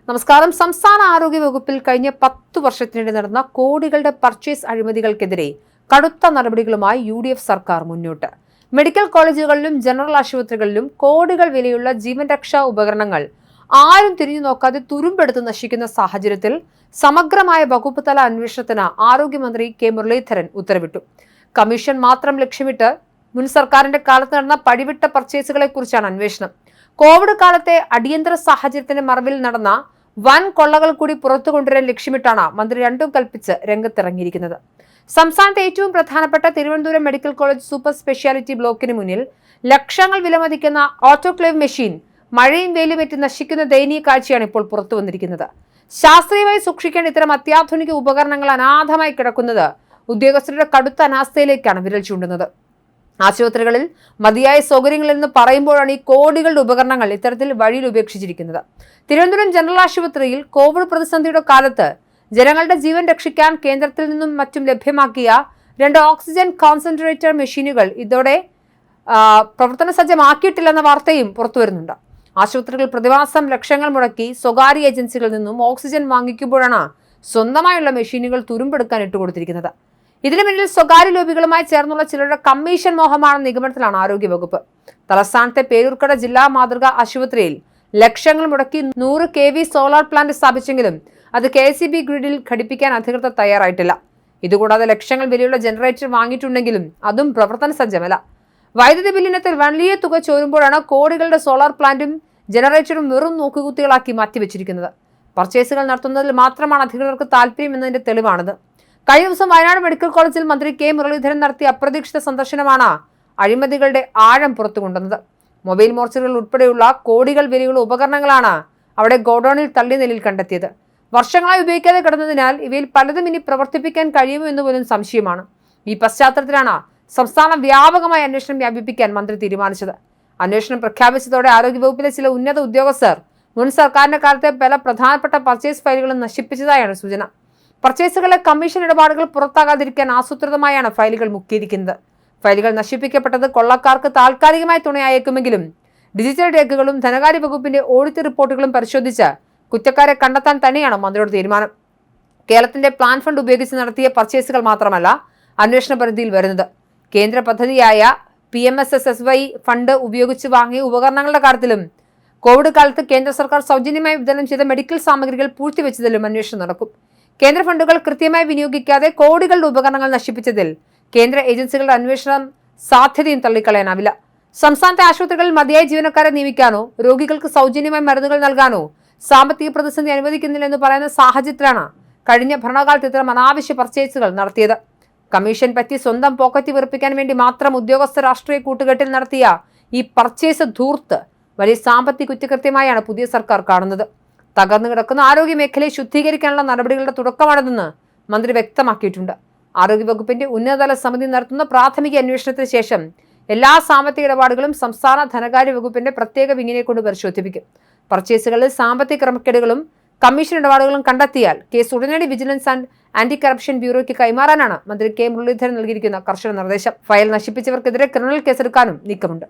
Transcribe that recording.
നമസ്കാരം. സംസ്ഥാന ആരോഗ്യ വകുപ്പിൽ കഴിഞ്ഞ 10 വർഷത്തിനിടെ നടന്ന കോടികളുടെ പർച്ചേസ് അഴിമതികൾക്കെതിരെ കടുത്ത നടപടികളുമായി UDF സർക്കാർ മുന്നോട്ട്. മെഡിക്കൽ കോളേജുകളിലും ജനറൽ ആശുപത്രികളിലും കോടികൾ വിലയുള്ള ജീവൻ രക്ഷാ ഉപകരണങ്ങൾ ആരും തിരിഞ്ഞു നോക്കാതെ തുരുമ്പെടുത്ത് നശിക്കുന്ന സാഹചര്യത്തിൽ സമഗ്രമായ വകുപ്പ് തല അന്വേഷണത്തിന് ആരോഗ്യമന്ത്രി കെ മുരളീധരൻ ഉത്തരവിട്ടു. കമ്മീഷൻ മാത്രം ലക്ഷ്യമിട്ട് മുൻ സർക്കാരിന്റെ കാലത്ത് നടന്ന പടിവിട്ട പർച്ചേസുകളെ കുറിച്ചാണ് അന്വേഷണം. കോവിഡ് കാലത്തെ അടിയന്തര സാഹചര്യത്തിന്റെ മറവിൽ നടന്ന വൻ കൊള്ളകൾ കൂടി പുറത്തു കൊണ്ടുവരാൻ ലക്ഷ്യമിട്ടാണ് മന്ത്രി രണ്ടും കൽപ്പിച്ച് രംഗത്തിറങ്ങിയിരിക്കുന്നത്. സംസ്ഥാനത്തെ ഏറ്റവും പ്രധാനപ്പെട്ട Thiruvananthapuram medical college super speciality ബ്ലോക്കിന് മുന്നിൽ ലക്ഷങ്ങൾ വിലമതിക്കുന്ന ഓട്ടോക്ലേവ് മെഷീൻ മഴയും വെയിലുമേറ്റ് നശിക്കുന്ന ദയനീയ കാഴ്ചയാണ് ഇപ്പോൾ പുറത്തു വന്നിരിക്കുന്നത്. ശാസ്ത്രീയമായി സൂക്ഷിക്കേണ്ട ഇത്തരം അത്യാധുനിക ഉപകരണങ്ങൾ അനാഥമായി കിടക്കുന്നത് ഉദ്യോഗസ്ഥരുടെ കടുത്ത അനാസ്ഥയിലേക്കാണ് വിരൽ ചൂണ്ടുന്നത്. ആശുപത്രികളിൽ മതിയായ സൗകര്യങ്ങളെന്ന് പറയുമ്പോഴാണ് ഈ കോടികളുടെ ഉപകരണങ്ങൾ ഇത്തരത്തിൽ വഴിയിൽ ഉപേക്ഷിച്ചിരിക്കുന്നത്. തിരുവനന്തപുരം ജനറൽ ആശുപത്രിയിൽ കോവിഡ് പ്രതിസന്ധിയുടെ കാലത്ത് ജനങ്ങളുടെ ജീവൻ രക്ഷിക്കാൻ കേന്ദ്രത്തിൽ നിന്നും മറ്റും ലഭ്യമാക്കിയ 2 ഓക്സിജൻ കോൺസെൻട്രേറ്റർ മെഷീനുകൾ ഇതോടെ പ്രവർത്തന സജ്ജമാക്കിയിട്ടില്ലെന്ന വാർത്തയും പുറത്തുവരുന്നുണ്ട്. ആശുപത്രികൾ പ്രതിമാസം ലക്ഷങ്ങൾ മുടക്കി സ്വകാര്യ ഏജൻസികളിൽ നിന്നും ഓക്സിജൻ വാങ്ങിക്കുമ്പോഴാണ് സ്വന്തമായുള്ള മെഷീനുകൾ തുരുമ്പെടുക്കാൻ ഇട്ടുകൊടുത്തിരിക്കുന്നത്. ഇതിനു പിന്നിൽ സ്വകാര്യ ലോബികളുമായി ചേർന്നുള്ള ചിലരുടെ കമ്മീഷൻ മോഹമാണെന്ന നിഗമനത്തിലാണ് ആരോഗ്യവകുപ്പ്. തലസ്ഥാനത്തെ പേരൂർക്കട ജില്ലാ മാതൃകാ ആശുപത്രിയിൽ ലക്ഷങ്ങൾ മുടക്കി 100 kV സോളാർ പ്ലാന്റ് സ്ഥാപിച്ചെങ്കിലും അത് KCB ഗ്രിഡിൽ ഘടിപ്പിക്കാൻ അധികൃതർ തയ്യാറായിട്ടില്ല. ഇതുകൂടാതെ ലക്ഷങ്ങൾ വിലയുള്ള ജനറേറ്റർ വാങ്ങിയിട്ടുണ്ടെങ്കിലും അതും പ്രവർത്തന സജ്ജമല്ല. വൈദ്യുതി ബില്ലിനത്തിൽ വലിയ തുക ചോരുമ്പോഴാണ് കോടികളുടെ സോളാർ പ്ലാന്റും ജനറേറ്ററും വെറും നോക്കുകുത്തികളാക്കി മാറ്റിവെച്ചിരിക്കുന്നത്. പർച്ചേസുകൾ നടത്തുന്നതിൽ മാത്രമാണ് അധികൃതർക്ക് താല്പര്യം എന്നതിന്റെ തെളിവാണിത്. കഴിഞ്ഞ ദിവസം വയനാട് മെഡിക്കൽ കോളേജിൽ മന്ത്രി കെ മുരളീധരൻ നടത്തിയ അപ്രതീക്ഷിത സന്ദർശനമാണ് അഴിമതികളുടെ ആഴം പുറത്തു കൊണ്ടുവന്നത്. മൊബൈൽ മോർച്ചറികൾ ഉൾപ്പെടെയുള്ള കോടികൾ വിലയുള്ള ഉപകരണങ്ങളാണ് അവിടെ ഗോഡൌണിൽ തള്ളിയ നിലയിൽ കണ്ടെത്തിയത്. വർഷങ്ങളായി ഉപയോഗിക്കാതെ കിടന്നതിനാൽ ഇവയിൽ പലതും ഇനി പ്രവർത്തിപ്പിക്കാൻ കഴിയുമോ എന്ന് പോലും സംശയമാണ്. ഈ പശ്ചാത്തലത്തിലാണ് സംസ്ഥാന വ്യാപകമായ അന്വേഷണം വ്യാപിപ്പിക്കാൻ മന്ത്രി തീരുമാനിച്ചത്. അന്വേഷണം പ്രഖ്യാപിച്ചതോടെ ആരോഗ്യവകുപ്പിലെ ചില ഉന്നത ഉദ്യോഗസ്ഥർ മുൻ സർക്കാരിന്റെ കാലത്തെ പല പ്രധാനപ്പെട്ട പർച്ചേസ് ഫയലുകളും നശിപ്പിച്ചതായാണ് സൂചന. പർച്ചേസുകളിലെ കമ്മീഷൻ ഇടപാടുകൾ പുറത്താകാതിരിക്കാൻ ആസൂത്രിതമായാണ് ഫയലുകൾ മുക്കിയിരിക്കുന്നത്. ഫയലുകൾ നശിപ്പിക്കപ്പെട്ടത് കൊള്ളക്കാർക്ക് താൽക്കാലികമായി തുണയായേക്കുമെങ്കിലും ഡിജിറ്റൽ രേഖകളും ധനകാര്യ വകുപ്പിന്റെ ഓഡിറ്റ് റിപ്പോർട്ടുകളും പരിശോധിച്ച് കുറ്റക്കാരെ കണ്ടെത്താൻ തന്നെയാണ് മന്ത്രിയുടെ തീരുമാനം. കേരളത്തിന്റെ പ്ലാൻ ഫണ്ട് ഉപയോഗിച്ച് നടത്തിയ പർച്ചേസുകൾ മാത്രമല്ല അന്വേഷണ പരിധിയിൽ വരുന്നത്. കേന്ദ്ര പദ്ധതിയായ PMSSY ഫണ്ട് ഉപയോഗിച്ച് വാങ്ങിയ ഉപകരണങ്ങളുടെ കാര്യത്തിലും കോവിഡ് കാലത്ത് കേന്ദ്ര സർക്കാർ സൗജന്യമായി വിതരണം ചെയ്ത മെഡിക്കൽ സാമഗ്രികൾ പൂഴ്ത്തിവെച്ചതിലും അന്വേഷണം നടക്കും. കേന്ദ്ര ഫണ്ടുകൾ കൃത്യമായി വിനിയോഗിക്കാതെ കോടികളുടെ ഉപകരണങ്ങൾ നശിപ്പിച്ചതിൽ കേന്ദ്ര ഏജൻസികളുടെ അന്വേഷണം സാധ്യതയും തള്ളിക്കളയാനാവില്ല. സംസ്ഥാനത്തെ ആശുപത്രികളിൽ മതിയായ ജീവനക്കാരെ നിയമിക്കാനോ രോഗികൾക്ക് സൗജന്യമായി മരുന്നുകൾ നൽകാനോ സാമ്പത്തിക പ്രതിസന്ധി അനുവദിക്കുന്നില്ലെന്ന് പറയുന്ന സാഹചര്യത്തിലാണ് കഴിഞ്ഞ ഭരണകാലത്ത് ഇത്തരം അനാവശ്യ പർച്ചേസുകൾ നടത്തിയത്. കമ്മീഷൻ പറ്റി സ്വന്തം പോക്കറ്റ് വീർപ്പിക്കാൻ വേണ്ടി മാത്രം ഉദ്യോഗസ്ഥ രാഷ്ട്രീയ കൂട്ടുകെട്ടിൽ നടത്തിയ ഈ പർച്ചേസ് ധൂർത്ത് വലിയ സാമ്പത്തിക കുറ്റകൃത്യമായാണ് പുതിയ സർക്കാർ കാണുന്നത്. തകർന്നു കിടക്കുന്ന ആരോഗ്യ മേഖലയെ ശുദ്ധീകരിക്കാനുള്ള നടപടികളുടെ തുടക്കമാണിതെന്ന് മന്ത്രി വ്യക്തമാക്കിയിട്ടുണ്ട്. ആരോഗ്യവകുപ്പിന്റെ ഉന്നതതല സമിതി നടത്തുന്ന പ്രാഥമിക അന്വേഷണത്തിന് ശേഷം എല്ലാ സാമ്പത്തിക ഇടപാടുകളും സംസ്ഥാന ധനകാര്യ വകുപ്പിന്റെ പ്രത്യേക വിങ്ങിനെ കൊണ്ട് പരിശോധിപ്പിക്കും. പർച്ചേസുകളിൽ സാമ്പത്തിക ക്രമക്കേടുകളും കമ്മീഷൻ ഇടപാടുകളും കണ്ടെത്തിയാൽ കേസ് ഉടനടി വിജിലൻസ് ആൻഡ് ആന്റി കറപ്ഷൻ ബ്യൂറോയ്ക്ക് കൈമാറാനാണ് മന്ത്രി കെ മുരളീധരൻ നൽകിയിരിക്കുന്ന കർശന നിർദ്ദേശം. ഫയൽ നശിപ്പിച്ചവർക്കെതിരെ ക്രിമിനൽ കേസെടുക്കാനും നീക്കമുണ്ട്.